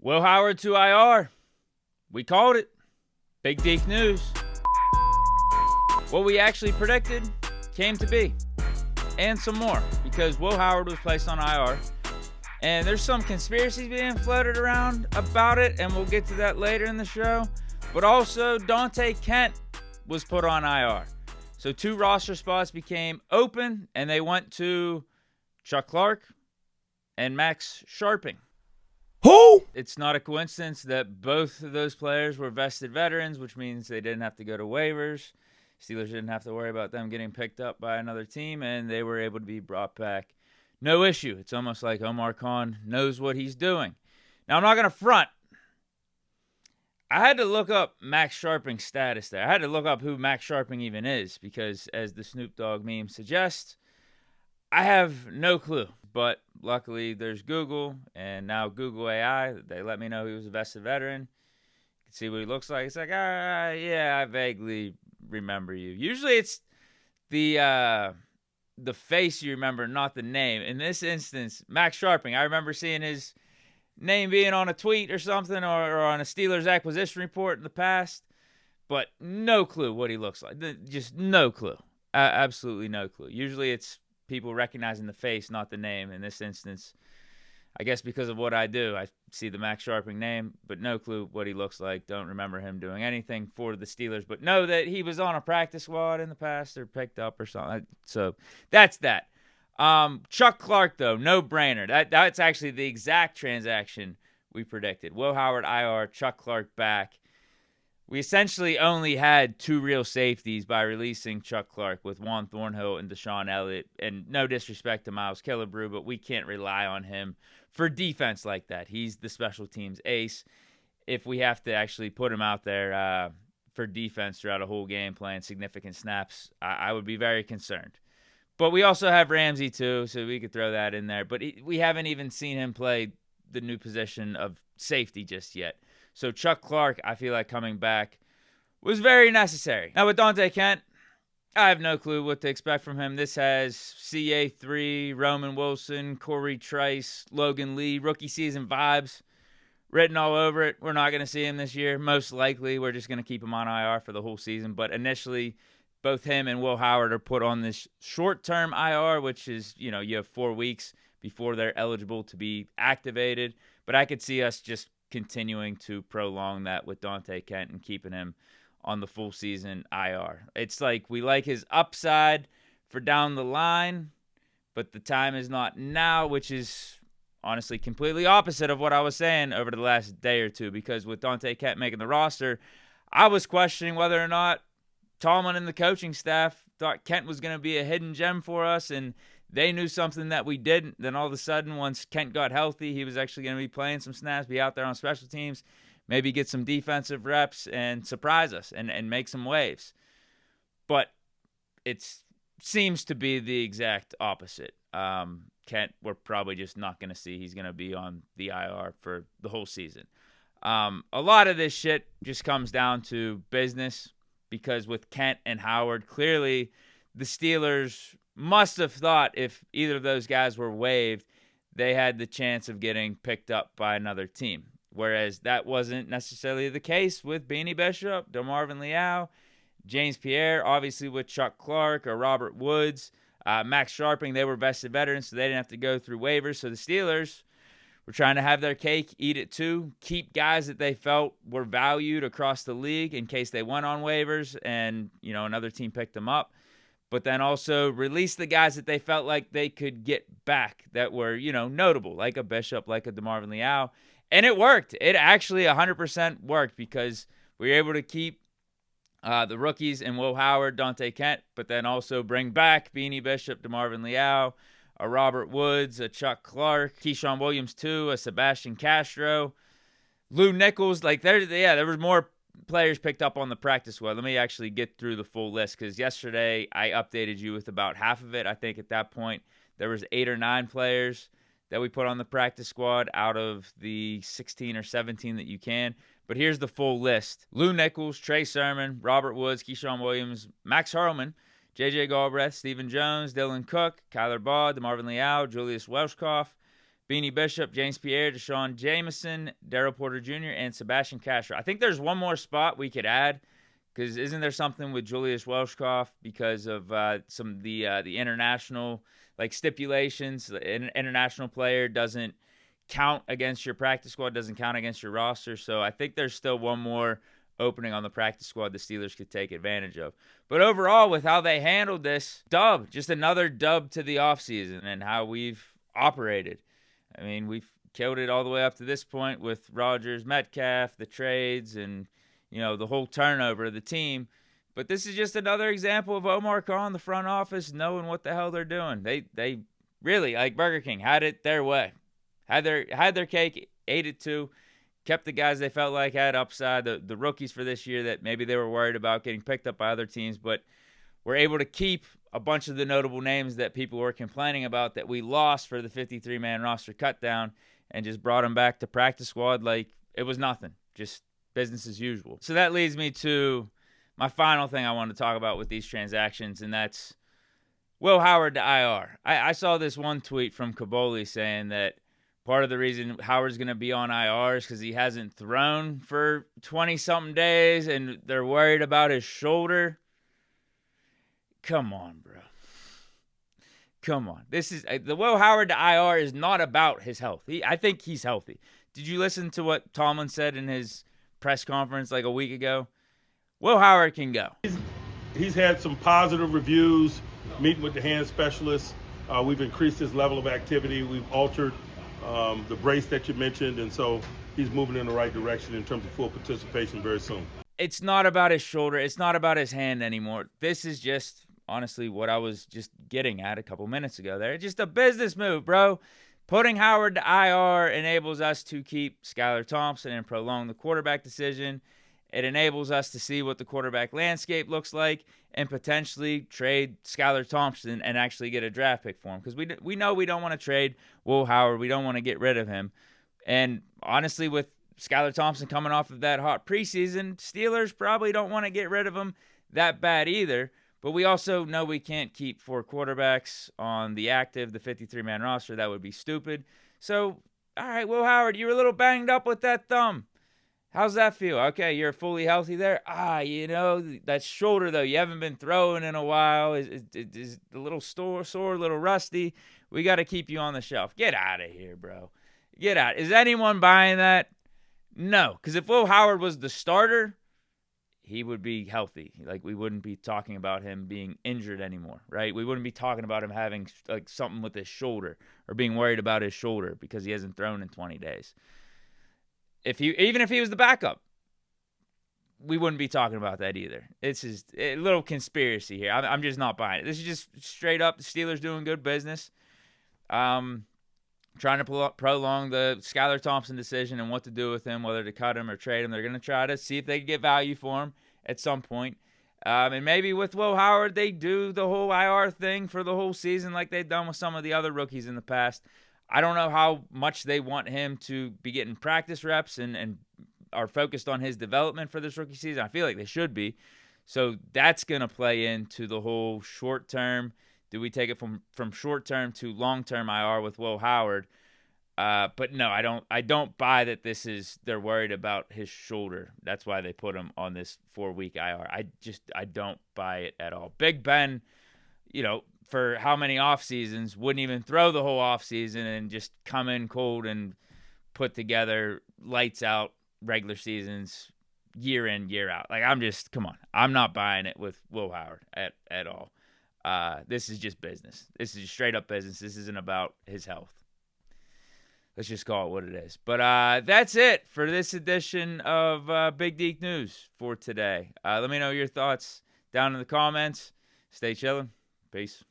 Will Howard to IR. We called it. Big Deke news. What we actually predicted came to be. And some more, because Will Howard was placed on IR. And there's some conspiracies being floated around about it, and we'll get to that later in the show. But also, Dante Kent was put on IR. So 2 roster spots became open, and they went to Chuck Clark and Max Sharping. Who? It's not a coincidence that both of those players were vested veterans, which means they didn't have to go to waivers. Steelers didn't have to worry about them getting picked up by another team, and they were able to be brought back. No issue. It's almost like Omar Khan knows what he's doing. Now, I'm not going to front. I had to look up Max Sharping's status there. I had to look up who Max Sharping even is because, as the Snoop Dogg meme suggests, I have no clue. But luckily, there's Google, and now Google AI. They let me know he was a vested veteran. You can see what he looks like. It's like, yeah, I vaguely remember you. Usually it's the face you remember, not the name. In this instance, Max Sharping, I remember seeing his name being on a tweet or something or on a Steelers acquisition report in the past, but no clue what he looks like. Just no clue. Absolutely no clue. Usually it's people recognizing the face, not the name. In this instance, I guess because of what I do, I see the Max Sharping name, but no clue what he looks like. Don't remember him doing anything for the Steelers, but know that he was on a practice squad in the past or picked up or something. So that's that. Chuck Clark, though, no-brainer. That's actually the exact transaction we predicted. Will Howard, IR, Chuck Clark back. We essentially only had 2 real safeties by releasing Chuck Clark with Juan Thornhill and Deshaun Elliott. And no disrespect to Miles Killebrew, but we can't rely on him for defense like that. He's the special teams ace. If we have to actually put him out there for defense throughout a whole game playing significant snaps, I would be very concerned. But we also have Ramsey too, so we could throw that in there. But we haven't even seen him play the new position of safety just yet. So Chuck Clark, I feel like coming back was very necessary. Now with Dante Kent, I have no clue what to expect from him. This has CA3, Roman Wilson, Corey Trice, Logan Lee, rookie season vibes written all over it. We're not going to see him this year. Most likely, we're just going to keep him on IR for the whole season. But initially, both him and Will Howard are put on this short-term IR, which is, you have 4 weeks before they're eligible to be activated. But I could see us just continuing to prolong that with Dante Kent and keeping him on the full season IR. It's like we like his upside for down the line, but the time is not now, which is honestly completely opposite of what I was saying over the last day or two, because with Dante Kent making the roster, I was questioning whether or not Tomlin and the coaching staff thought Kent was going to be a hidden gem for us, and they knew something that we didn't. Then all of a sudden, once Kent got healthy, he was actually going to be playing some snaps, be out there on special teams, maybe get some defensive reps and surprise us and make some waves. But it seems to be the exact opposite. Kent, we're probably just not going to see. He's going to be on the IR for the whole season. A lot of this shit just comes down to business, because with Kent and Howard, clearly the Steelers must have thought if either of those guys were waived, they had the chance of getting picked up by another team. Whereas that wasn't necessarily the case with Beanie Bishop, DeMarvin Leal, James Pierre, obviously with Chuck Clark or Robert Woods, Max Sharping. They were vested veterans, so they didn't have to go through waivers. So the Steelers were trying to have their cake, eat it too, keep guys that they felt were valued across the league in case they went on waivers and, another team picked them up. But then also release the guys that they felt like they could get back that were, notable, like a Bishop, like a DeMarvin Leal. And it worked. It actually 100% worked, because we were able to keep the rookies and Will Howard, Dante Kent, but then also bring back Beanie Bishop, DeMarvin Leal, a Robert Woods, a Chuck Clark, Keyshawn Williams too, a Sebastian Castro, Lou Nichols. Like there was more players picked up on the practice squad. Let me actually get through the full list, because yesterday I updated you with about half of it. I think at that point there was 8 or 9 players that we put on the practice squad out of the 16 or 17 that you can. But here's the full list. Lou Nichols, Trey Sermon, Robert Woods, Keyshawn Williams, Max Harleman, J.J. Galbraith, Stephen Jones, Dylan Cook, Kyler Baugh, DeMarvin Leal, Julius Welshkoff, Beanie Bishop, James Pierre, Deshaun Jameson, Daryl Porter Jr., and Sebastian Castro. I think there's one more spot we could add, because isn't there something with Julius Welshkoff because of some of the international stipulations? An international player doesn't count against your practice squad, doesn't count against your roster. So I think there's still one more opening on the practice squad the Steelers could take advantage of. But overall, with how they handled this, dub, just another dub to the offseason and how we've operated. I mean, we've killed it all the way up to this point with Rodgers, Metcalf, the trades, and, the whole turnover of the team. But this is just another example of Omar Khan, the front office, knowing what the hell they're doing. They really, like Burger King, had it their way. Had their cake, ate it too, kept the guys they felt like had upside, the rookies for this year that maybe they were worried about getting picked up by other teams, but were able to keep a bunch of the notable names that people were complaining about that we lost for the 53-man roster cut down, and just brought them back to practice squad like it was nothing, just business as usual. So that leads me to my final thing I want to talk about with these transactions, and that's Will Howard to IR. I saw this one tweet from Kaboli saying that part of the reason Howard's going to be on IR is because he hasn't thrown for 20-something days, and they're worried about his shoulder. Come on, bro. Come on. This is the Will Howard to IR is not about his health. I think he's healthy. Did you listen to what Tomlin said in his press conference like a week ago? Will Howard can go. He's had some positive reviews, meeting with the hand specialist. We've increased his level of activity. We've altered the brace that you mentioned, and so he's moving in the right direction in terms of full participation very soon. It's not about his shoulder. It's not about his hand anymore. This is just, honestly, what I was just getting at a couple minutes ago there. Just a business move, bro. Putting Howard to IR enables us to keep Skylar Thompson and prolong the quarterback decision. It enables us to see what the quarterback landscape looks like and potentially trade Skylar Thompson and actually get a draft pick for him. Because we know we don't want to trade Will Howard. We don't want to get rid of him. And honestly, with Skylar Thompson coming off of that hot preseason, Steelers probably don't want to get rid of him that bad either. But we also know we can't keep 4 quarterbacks on the 53-man roster. That would be stupid. So, all right, Will Howard, you were a little banged up with that thumb. How's that feel? Okay, you're fully healthy there. That shoulder, though, you haven't been throwing in a while. Is a little sore, a little rusty. We got to keep you on the shelf. Get out of here, bro. Get out. Is anyone buying that? No, because if Will Howard was the starter, he would be healthy. Like, we wouldn't be talking about him being injured anymore, right? We wouldn't be talking about him having something with his shoulder or being worried about his shoulder because he hasn't thrown in 20 days. Even if he was the backup, we wouldn't be talking about that either. It's just a little conspiracy here. I'm just not buying it. This is just straight up the Steelers doing good business. Trying to prolong the Skylar Thompson decision and what to do with him, whether to cut him or trade him. They're going to try to see if they can get value for him at some point. And maybe with Will Howard, they do the whole IR thing for the whole season like they've done with some of the other rookies in the past. I don't know how much they want him to be getting practice reps and are focused on his development for this rookie season. I feel like they should be. So that's going to play into the whole short term. Do we take it from short term to long term IR with Will Howard? But no, I don't buy that they're worried about his shoulder. That's why they put him on this 4-week IR. I don't buy it at all. Big Ben, for how many off seasons, wouldn't even throw the whole off season and just come in cold and put together lights out regular seasons year in, year out. Like, come on. I'm not buying it with Will Howard at all. This is just business. This is straight up business. This isn't about his health. Let's just call it what it is. But that's it for this edition of Big Deke News for today. Let me know your thoughts down in the comments. Stay chilling. Peace.